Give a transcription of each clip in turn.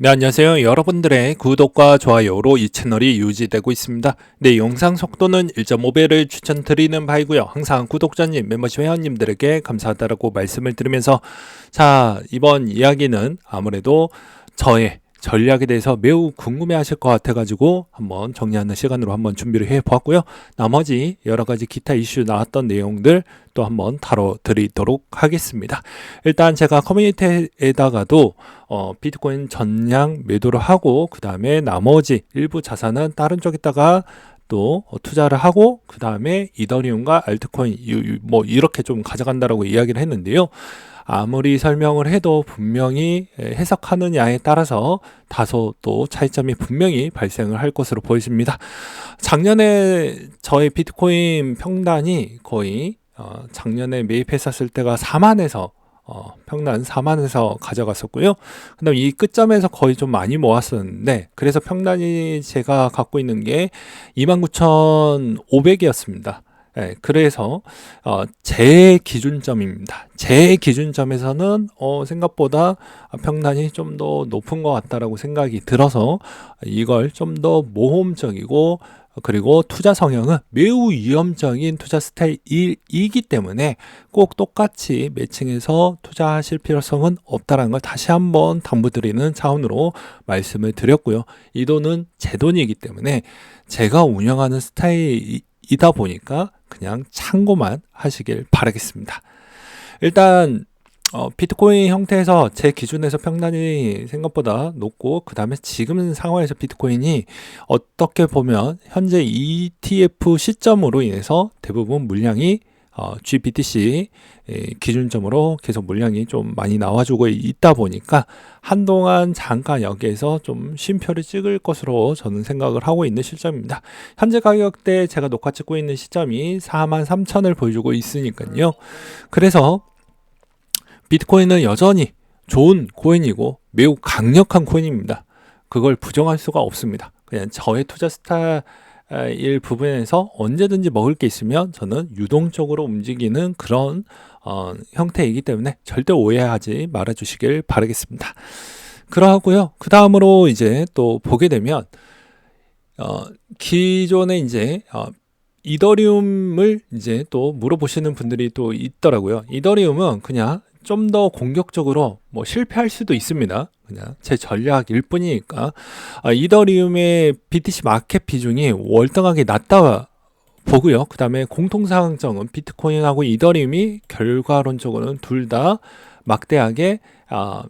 네, 안녕하세요. 여러분들의 구독과 좋아요로 이 채널이 유지되고 있습니다. 네, 영상 속도는 1.5배를 추천드리는 바이고요. 항상 구독자님, 멤버십 회원님들에게 감사하다라고 말씀을 드리면서 이번 이야기는 아무래도 저의 전략에 대해서 매우 궁금해 하실 것 같아가지고 한번 정리하는 시간으로 한번 준비를 해 보았고요. 나머지 여러 가지 기타 이슈 나왔던 내용들 또 한번 다뤄드리도록 하겠습니다. 일단 제가 커뮤니티에다가도 비트코인 전량 매도를 하고 그 다음에 나머지 일부 자산은 다른 쪽에다가 또 투자를 하고 그 다음에 이더리움과 알트코인 뭐 이렇게 좀 가져간다라고 이야기를 했는데요. 아무리 설명을 해도 분명히 해석하느냐에 따라서 다소 또 차이점이 분명히 발생을 할 것으로 보여집니다. 작년에 저의 비트코인 평단이 거의 작년에 매입했었을 때가 4만에서 평단 4만에서 가져갔었고요. 그 다음 이 끝점에서 거의 좀 많이 모았었는데 그래서 평단이 제가 갖고 있는 게 29,500이었습니다. 네, 그래서 제 기준점입니다. 제 기준점에서는 생각보다 평단이 좀 더 높은 것 같다라고 생각이 들어서 이걸 좀 더 모험적이고 그리고 투자 성향은 매우 위험적인 투자 스타일이기 때문에 꼭 똑같이 매칭해서 투자하실 필요성은 없다는 걸 다시 한번 당부드리는 차원으로 말씀을 드렸고요. 이 돈은 제 돈이기 때문에 제가 운영하는 스타일이다 보니까 그냥 참고만 하시길 바라겠습니다. 일단 비트코인 형태에서 제 기준에서 평단이 생각보다 높고 그 다음에 지금 상황에서 비트코인이 어떻게 보면 현재 ETF 시점으로 인해서 대부분 물량이 GBTC 기준점으로 계속 물량이 좀 많이 나와주고 있다 보니까 한동안 잠깐 여기에서 좀 쉼표를 찍을 것으로 저는 생각을 하고 있는 시점입니다. 현재 가격대 제가 녹화 찍고 있는 시점이 43,000을 보여주고 있으니까요. 그래서 비트코인은 여전히 좋은 코인이고 매우 강력한 코인입니다. 그걸 부정할 수가 없습니다. 그냥 저의 투자 스타일 부분에서 언제든지 먹을 게 있으면 저는 유동적으로 움직이는 그런 형태이기 때문에 절대 오해하지 말아 주시길 바라겠습니다. 그러고요. 그 다음으로 이제 또 보게 되면 기존에 이제 이더리움을 이제 또 물어보시는 분들이 또 있더라고요. 이더리움은 그냥 좀 더 공격적으로 뭐 실패할 수도 있습니다. 그냥 제 전략일 뿐이니까 이더리움의 BTC 마켓 비중이 월등하게 낮다 보고요. 그 다음에 공통상점은 비트코인하고 이더리움이 결과론적으로는 둘 다 막대하게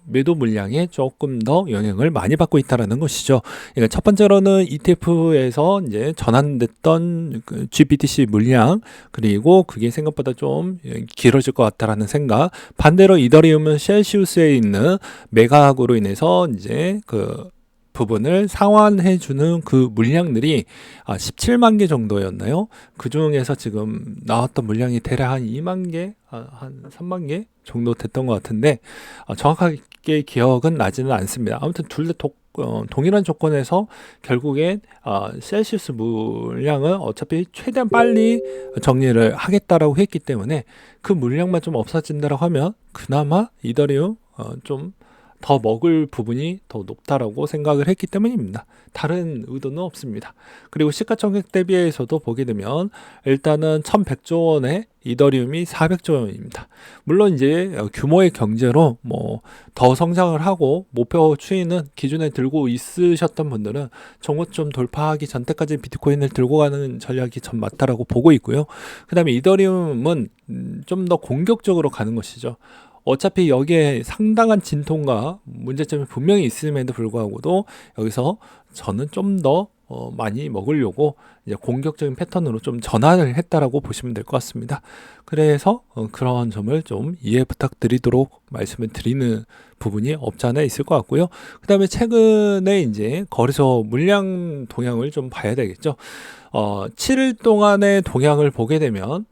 매도 물량에 조금 더 영향을 많이 받고 있다는 것이죠. 그러니까 첫 번째로는 ETF에서 이제 전환됐던 그 GBTC 물량 그리고 그게 생각보다 좀 길어질 것 같다라는 생각. 반대로 이더리움은 셀시우스에 있는 매각으로 인해서 이제 그 부분을 상환해주는 그 물량들이 17만 개 정도였나요? 그 중에서 지금 나왔던 물량이 대략 한 2만 개, 한 3만 개 정도 됐던 것 같은데 정확하게 기억은 나지는 않습니다. 아무튼 둘 다 동일한 조건에서 결국엔 셀시우스 물량은 어차피 최대한 빨리 정리를 하겠다라고 했기 때문에 그 물량만 좀 없어진다고 하면 그나마 이더리움 좀 더 먹을 부분이 더 높다라고 생각을 했기 때문입니다. 다른 의도는 없습니다. 그리고 시가총액 대비해서도 보게 되면 일단은 1100조 원에 이더리움이 400조 원입니다. 물론 이제 규모의 경제로 뭐 더 성장을 하고 목표 추이는 기준에 들고 있으셨던 분들은 정고점 돌파하기 전때까지 비트코인을 들고 가는 전략이 전 맞다라고 보고 있고요. 그 다음에 이더리움은 좀 더 공격적으로 가는 것이죠. 어차피 여기에 상당한 진통과 문제점이 분명히 있음에도 불구하고도 여기서 저는 좀 더 많이 먹으려고 이제 공격적인 패턴으로 좀 전환을 했다라고 보시면 될 것 같습니다. 그래서 그런 점을 좀 이해 부탁드리도록 말씀을 드리는 부분이 없지 않아 있을 것 같고요. 그 다음에 최근에 이제 거래소 물량 동향을 좀 봐야 되겠죠. 7일 동안의 동향을 보게 되면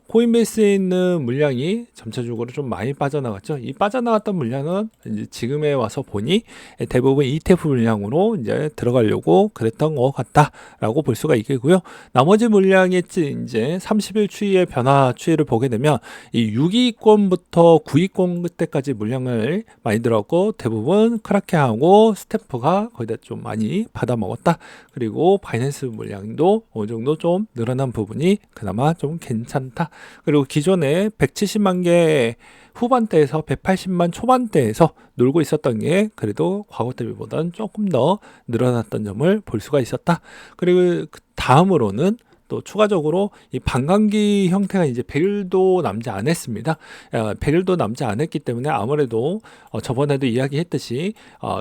코인베이스에 있는 물량이 점차적으로 좀 많이 빠져나갔죠. 이 빠져나갔던 물량은 이제 지금에 와서 보니 대부분 ETF 물량으로 이제 들어가려고 그랬던 것 같다라고 볼 수가 있겠고요. 나머지 물량이 이제 30일 추이의 변화 추이를 보게 되면 이 6위권부터 9위권 억대까지 물량을 많이 들었고 대부분 크라켄하고 스탬프가 거의 다 좀 많이 받아 먹었다. 그리고 바이낸스 물량도 어느 정도 좀 늘어난 부분이 그나마 좀 괜찮다. 그리고 기존에 170만 개 후반대에서 180만 초반대에서 놀고 있었던 게 그래도 과거 대비보다는 조금 더 늘어났던 점을 볼 수가 있었다. 그리고 그 다음으로는 또 추가적으로 이 반감기 형태가 이제 100일도 남지 않았습니다. 100일도 남지 않았기 때문에 아무래도 저번에도 이야기했듯이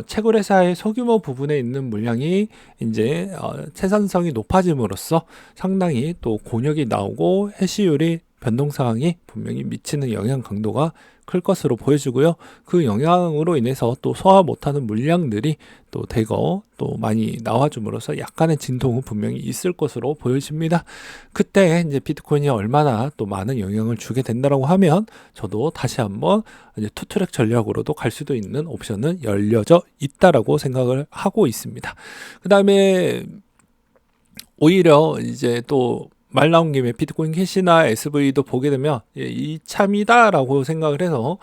채굴회사의 소규모 부분에 있는 물량이 이제 채산성이 높아짐으로써 상당히 또 곤욕이 나오고 해시율이 변동 상황이 분명히 미치는 영향 강도가 클 것으로 보여지고요. 그 영향으로 인해서 또 소화 못하는 물량들이 또 대거 또 많이 나와줌으로써 약간의 진동은 분명히 있을 것으로 보여집니다. 그때 이제 비트코인이 얼마나 또 많은 영향을 주게 된다라고 하면 저도 다시 한번 이제 투트랙 전략으로도 갈 수도 있는 옵션은 열려져 있다라고 생각을 하고 있습니다. 그 다음에 오히려 이제 또 말 나온 김에 비트코인 캐시나 SV도 보게 되면 이참이다라고 생각을 해서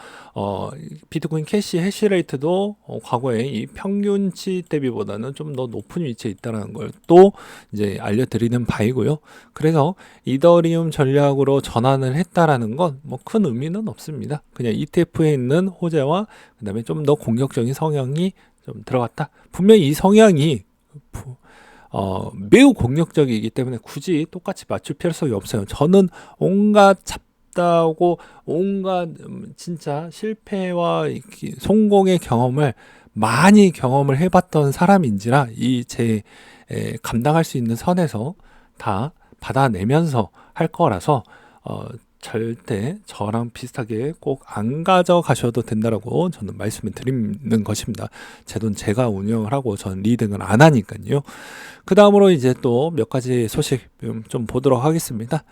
비트코인 캐시 해시레이트도 과거에 이 평균치 대비보다는 좀 더 높은 위치에 있다는 걸 또 이제 알려드리는 바이고요. 그래서 이더리움 전략으로 전환을 했다라는 건 뭐 큰 의미는 없습니다. 그냥 ETF에 있는 호재와 그다음에 좀 더 공격적인 성향이 좀 들어갔다. 분명히 이 성향이 매우 공격적이기 때문에 굳이 똑같이 맞출 필요성이 없어요. 저는 온갖 잡다하고 온갖 진짜 실패와 성공의 경험을 많이 경험을 해봤던 사람인지라 이 제 감당할 수 있는 선에서 다 받아내면서 할 거라서 절대 저랑 비슷하게 꼭 안 가져가셔도 된다라고 저는 말씀을 드리는 것입니다. 제 돈 제가 운영을 하고 저는 리딩을 안 하니까요. 그 다음으로 이제 또 몇 가지 소식 좀 보도록 하겠습니다.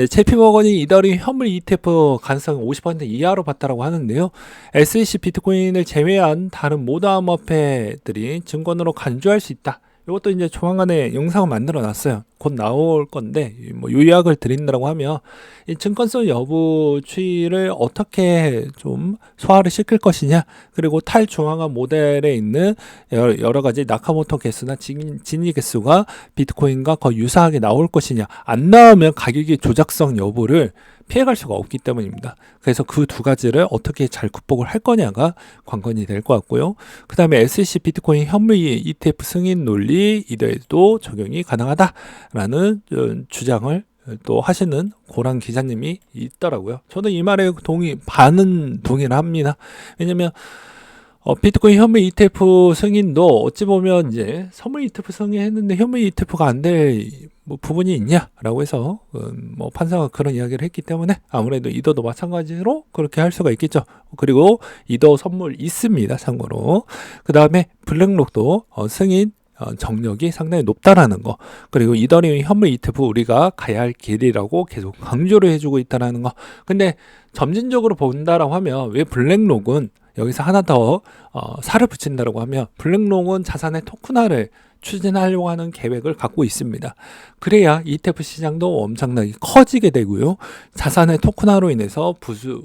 JP모건이 이더리움 현물 ETF 가능성 50% 이하로 봤다라고 하는데요. SEC 비트코인을 제외한 다른 모든 암호화폐들이 증권으로 간주할 수 있다. 이것도 이제 조만간에 영상을 만들어 놨어요. 곧 나올 건데 뭐 요약을 드린다고 하면 이 증권성 여부 추이를 어떻게 좀 소화를 시킬 것이냐, 그리고 탈중앙화 모델에 있는 여러 가지 나카모토 개수나 진위 개수가 비트코인과 거의 유사하게 나올 것이냐, 안 나오면 가격의 조작성 여부를 피해갈 수가 없기 때문입니다. 그래서 그 두 가지를 어떻게 잘 극복을 할 거냐가 관건이 될 것 같고요. 그 다음에 SEC 비트코인 현물 ETF 승인 논리 이대에도 적용이 가능하다라는 주장을 또 하시는 고란 기자님이 있더라고요. 저는 이 말에 반은 동의를 합니다. 왜냐면 비트코인 현물 ETF 승인도 어찌 보면 이제 선물 ETF 승인했는데 현물 ETF가 안 될 뭐 부분이 있냐라고 해서 뭐 판사가 그런 이야기를 했기 때문에 아무래도 이더도 마찬가지로 그렇게 할 수가 있겠죠. 그리고 이더 선물 있습니다. 참고로. 그 다음에 블랙록도 승인 정력이 상당히 높다라는 거, 그리고 이더리움 현물 ETF 우리가 가야 할 길이라고 계속 강조를 해주고 있다라는 거. 근데 점진적으로 본다라고 하면 왜 블랙록은 여기서 하나 더 살을 붙인다라고 하면 블랙록은 자산의 토큰화를 추진하려고 하는 계획을 갖고 있습니다. 그래야 ETF 시장도 엄청나게 커지게 되고요. 자산의 토큰화로 인해서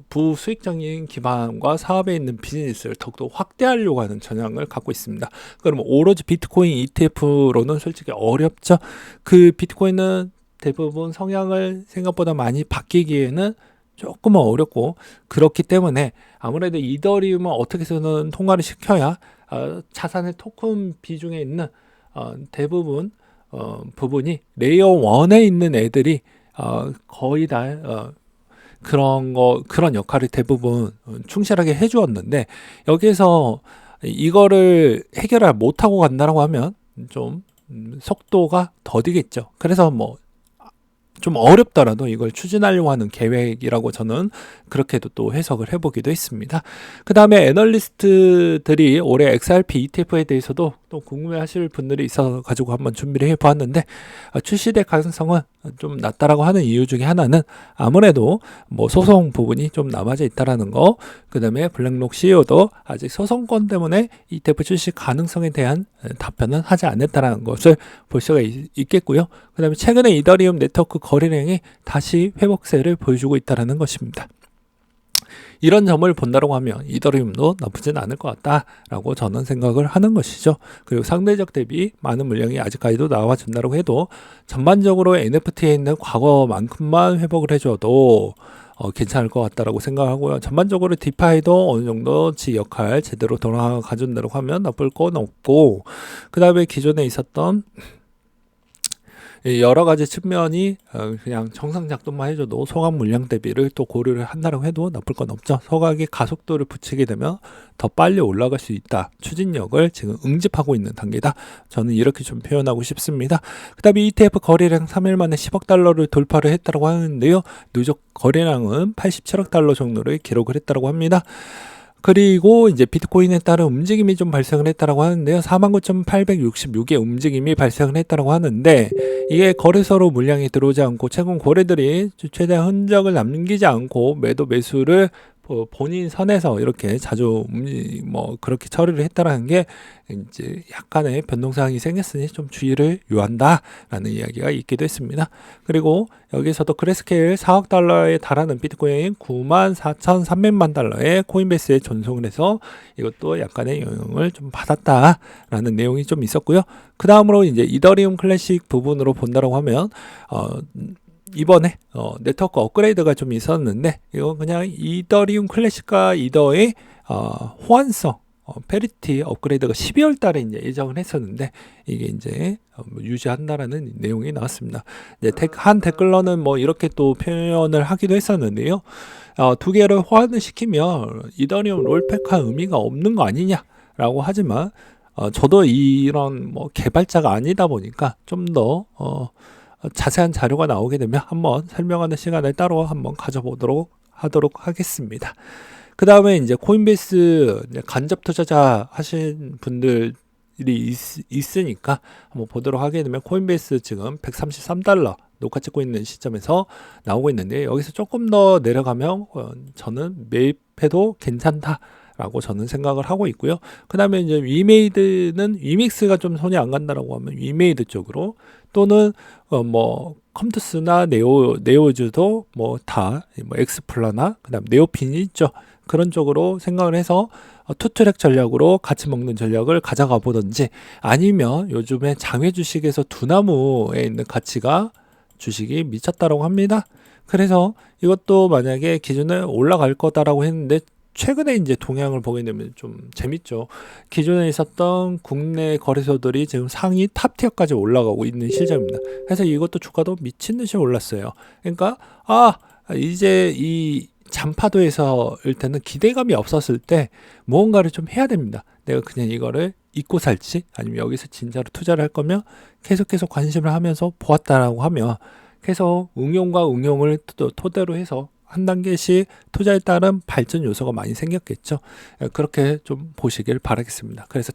부수익적인 기반과 사업에 있는 비즈니스를 더욱더 확대하려고 하는 전향을 갖고 있습니다. 그럼 오로지 비트코인 ETF로는 솔직히 어렵죠. 그 비트코인은 대부분 성향을 생각보다 많이 바뀌기에는 조금 어렵고, 그렇기 때문에 아무래도 이더리움은 어떻게 해서는 통과를 시켜야 자산의 토큰 비중에 있는 대부분 부분이 레이어 1에 있는 애들이 거의 다 그런 역할을 대부분 충실하게 해주었는데, 여기에서 이거를 해결을 못하고 간다라고 하면 좀 속도가 더디겠죠. 그래서 뭐 좀 어렵더라도 이걸 추진하려고 하는 계획이라고 저는 그렇게도 또 해석을 해보기도 했습니다. 그 다음에 애널리스트들이 올해 XRP ETF에 대해서도 또 궁금해하실 분들이 있어 가지고 한번 준비를 해보았는데, 출시될 가능성은 좀 낮다라고 하는 이유 중에 하나는 아무래도 뭐 소송 부분이 좀 남아져 있다라는 거, 그 다음에 블랙록 CEO도 아직 소송권 때문에 ETF 출시 가능성에 대한 답변은 하지 않았다라는 것을 볼 수가 있겠고요. 그 다음에 최근에 이더리움 네트워크 거래량이 다시 회복세를 보여주고 있다는 것입니다. 이런 점을 본다고 하면 이더리움도 나쁘진 않을 것 같다라고 저는 생각을 하는 것이죠. 그리고 상대적 대비 많은 물량이 아직까지도 나와준다고 해도 전반적으로 NFT에 있는 과거만큼만 회복을 해줘도 괜찮을 것 같다라고 생각하고요. 전반적으로 디파이도 어느 정도 지 역할 제대로 돌아가준다고 하면 나쁠 건 없고, 그 다음에 기존에 있었던 여러 가지 측면이 그냥 정상 작동만 해줘도 소각 물량 대비를 또 고려를 한다고 해도 나쁠 건 없죠. 소각이 가속도를 붙이게 되면 더 빨리 올라갈 수 있다. 추진력을 지금 응집하고 있는 단계다. 저는 이렇게 좀 표현하고 싶습니다. 그 다음에 ETF 거래량 3일 만에 10억 달러를 돌파를 했다고 하는데요. 누적 거래량은 87억 달러 정도를 기록을 했다고 합니다. 그리고 이제 비트코인에 따른 움직임이 좀 발생을 했다고 하는데요. 49,866의 움직임이 발생을 했다고 하는데, 이게 거래소로 물량이 들어오지 않고 최근 거래들이 최대한 흔적을 남기지 않고 매도 매수를 본인 선에서 이렇게 자주 그렇게 처리를 했다라는 게 이제 약간의 변동사항이 생겼으니 좀 주의를 요한다라는 이야기가 있기도 했습니다. 그리고 여기서도 그래스케일 4억 달러에 달하는 비트코인 94,300만 달러의 코인베이스에 전송을 해서 이것도 약간의 영향을 좀 받았다라는 내용이 좀 있었고요. 그 다음으로 이제 이더리움 클래식 부분으로 본다고 하면 이번에 네트워크 업그레이드가 좀 있었는데, 이건 그냥 이더리움 클래식과 이더의 호환성 페리티 업그레이드가 12월 달에 이제 예정을 했었는데, 이게 이제 유지한다라는 내용이 나왔습니다. 이제 한 댓글러는 이렇게 또 표현을 하기도 했었는데요. 두 개를 호환을 시키면 이더리움 롤팩한 의미가 없는 거 아니냐라고 하지만, 저도 이런 개발자가 아니다 보니까 좀 더 자세한 자료가 나오게 되면 한번 설명하는 시간을 따로 한번 가져보도록 하도록 하겠습니다. 그 다음에 이제 코인베이스 간접 투자자 하신 분들이 있으니까 한번 보도록 하게 되면, 코인베이스 지금 133달러 녹화 찍고 있는 시점에서 나오고 있는데, 여기서 조금 더 내려가면 저는 매입해도 괜찮다 라고 저는 생각을 하고 있고요. 그 다음에 이제 위메이드는, 위믹스가 좀 손이 안 간다라고 하면 위메이드 쪽으로, 또는 컴투스나 네오즈도 다 엑스플라나 그다음 네오핀이 있죠. 그런 쪽으로 생각을 해서 투트랙 전략으로 같이 먹는 전략을 가져가 보든지, 아니면 요즘에 장외 주식에서 두나무에 있는 가치가 주식이 미쳤다라고 합니다. 그래서 이것도 만약에 기준에 올라갈 거다라고 했는데, 최근에 이제 동향을 보게 되면 좀 재밌죠. 기존에 있었던 국내 거래소들이 지금 상위 탑티어까지 올라가고 있는 시점입니다. 그래서 이것도 주가도 미친 듯이 올랐어요. 그러니까 이제 이 잔파도에서 일단은 기대감이 없었을 때 무언가를 좀 해야 됩니다. 내가 그냥 이거를 잊고 살지, 아니면 여기서 진짜로 투자를 할 거면 계속 관심을 하면서 보았다라고 하면, 계속 응용과 응용을 토대로 해서 한 단계씩 투자에 따른 발전 요소가 많이 생겼겠죠. 그렇게 좀 보시길 바라겠습니다. 그래서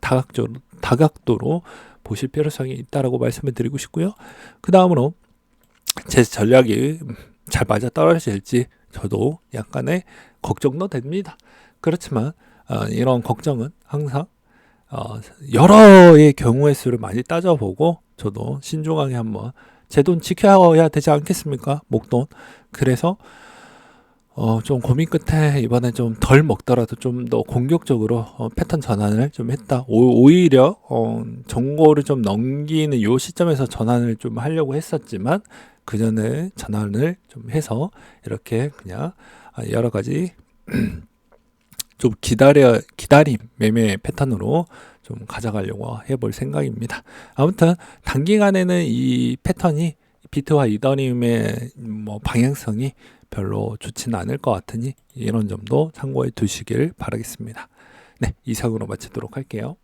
다각도로 보실 필요성이 있다라고 말씀을 드리고 싶고요. 그 다음으로 제 전략이 잘 맞아 떨어질지 저도 약간의 걱정도 됩니다. 그렇지만 이런 걱정은 항상 여러의 경우의 수를 많이 따져보고, 저도 신중하게 한번 제 돈 지켜야 되지 않겠습니까? 목돈. 그래서 좀 고민 끝에 이번에 좀 덜 먹더라도 좀 더 공격적으로 패턴 전환을 좀 했다. 오히려 정고를 좀 넘기는 요 시점에서 전환을 좀 하려고 했었지만, 그 전에 전환을 좀 해서 이렇게 그냥 여러 가지 좀 기다림 매매 패턴으로 좀 가져가려고 해볼 생각입니다. 아무튼 단기간에는 이 패턴이 비트와 이더리움의 방향성이 별로 좋지는 않을 것 같으니 이런 점도 참고해 두시길 바라겠습니다. 네, 이상으로 마치도록 할게요.